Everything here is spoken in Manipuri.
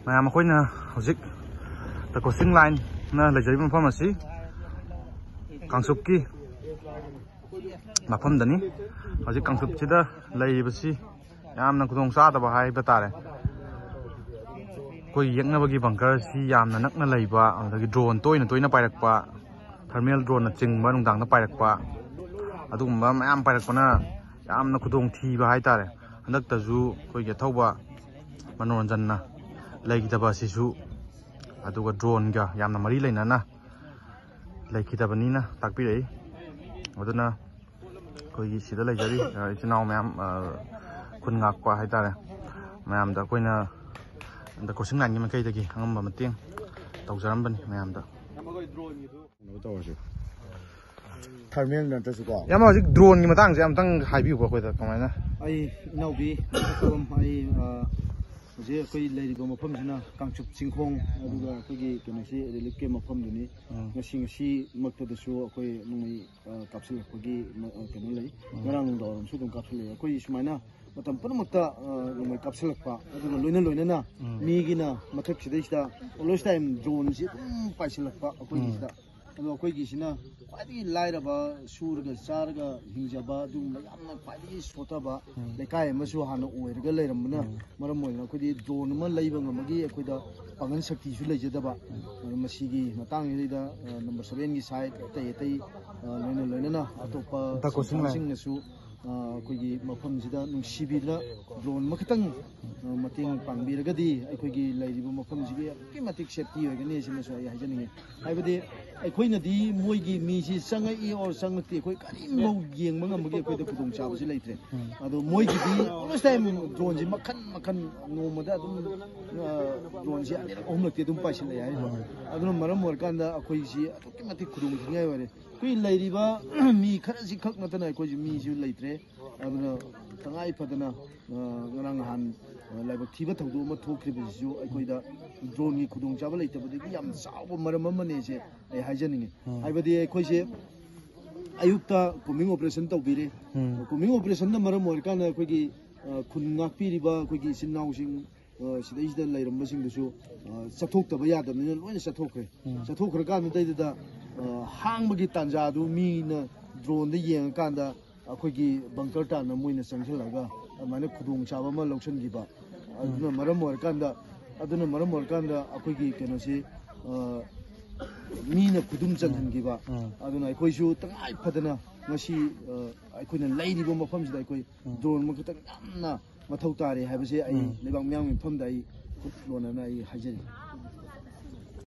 मैम अखोइना हौजिक द क्रॉसिंग लाइन ना लेजरिब मफम असि कांगसुप की मफम दनी हौजिक कांगसुप सिदा लेइबसि यामना खुदोंग चादबा हाइबा तारे कोई यंगनबगी बंकर सि यामना नकना लेइबा अदगी ड्रोन तोइना पाइरकपा थर्मल ड्रोन ना चिंगबा नुंगदांगना पाइरकपा अदुगुम्बा मयाम पाइरकपना यामना खुदोंग थीबा हाइतारे हंदक्तजु कोइगे थौबा मनोरंजन लेगिदबा सिसु अदुगा ड्रोन गा यामना मरी लेनाना लेखिदबनीना ताकपिरई अदुना कोइगी सिदा लेजरी इचनाव मैम खुन ngakpa हाइतारे मैम दा कोइना द क्रॉसिंग लाइन की मकैदगी हंगम्बा मतेंग तौजरम्बनी मैम दा थर्मल नंतसुको याम हजिक ड्रोन की मतंग से अमतंग हाइबिउको कोइदा कमाइना आई इनाउबी अकोम आई जे कोई लेरिबो मफमसिना कांगचुप चिंखोंग अदुगा कोइगी केनसी रिलीफ के मफमदुनी ngasi मक्तदसु कोई नुंगै कापसिलखोगी केनो लै ngरang दौरम सुदुम कापसिले कोई सुमाइना मतम पुनमक्ता नुंगै कापसिलखपा अदुगा लोइना मीगिना मथक सिदैसदा ऑलवेज टाइम ड्रोन सि पाइसिलखपा कोइगिसदा अदो कोइगिसिना ख्वाइदगी लाइरबा सुरगा चारगा हिंजबा दुंबा यामना ख्वाइदगी सोतबा लेकाय अमसु हाना ओइरगा लेरमना मरम ओइना कोइदि ड्रोन अमा लैबा ngमगी अखोइदा पांगन शक्ति सु लेजदबा मसीगी मतांगैदा नंबर 7 की साइड तै लोइना अतोपा कोसिंगसु कोइगी मफमसिदा नुंसिबिना ड्रोन मखतंग मतेंग पांगबिरगदी अखोइगी लैरिबो मफमसिगी कि मतिक सेफ्टी होगनी सिनसु आइ हाइजनिगे हाइबदि अखोइनदी मोइगी मीसि संगई और संगति अखोइ करि मौ येंग ngमगी अखोइदा खुदोंग चाबसि लैत्रे अदो मोइगी ऑलवेज टाइम ड्रोन सि मखन नोमदा अदुम ड्रोन सि अहमलक्ति अदुम पाइसिले हाइ अदुन मरम वरकांदा अखोइसि अदुकि मतिक खुदोंग थिङाइ वरे कोइ लैरिबा मी खरसि खक नतना अखोइ मीसु लैत्रे अदुना तंगाइ फदना ngरang han लाइबक थीबा थौदो म थोख्रिबसिसु अखोइदा ड्रोन की खुदोंग चाबा लैतबदि याम चावबा मरम अमने से ai हाइजनिगे हाइबदि अखोइसे अयुक्ता कुमिंग ऑपरेशन तौबिरे कुमिंग ऑपरेशन न मरम ओरकान अखोइगी खुन ngakpiriba अखोइगी सिनाउसिंग सिदैसदा लैरमबसिंगदसु चथोक्तबा यादबनिना लोइना चथोखरकान दैदा हांगबगी तांजादु मीना ड्रोन द येंगाकांदा अखोइगी बंकर ताना मोइना चंगसलगा अमाने खुदोंग चाबा मा लौसनगिबा अदुना मरम ओरकांदा अखोइगी केनोसी मीना खुदुम चंगहनगिबा अदुना अखोइसु तंगाइ फदना ngasi अखोइना लैरिबो मफमसिदा अखोइ ड्रोन मखतंग यामना मथौ तारे हाइबसे आई लेबांग म्यांग मफमदा आई खुदलोनना आई हाइजरि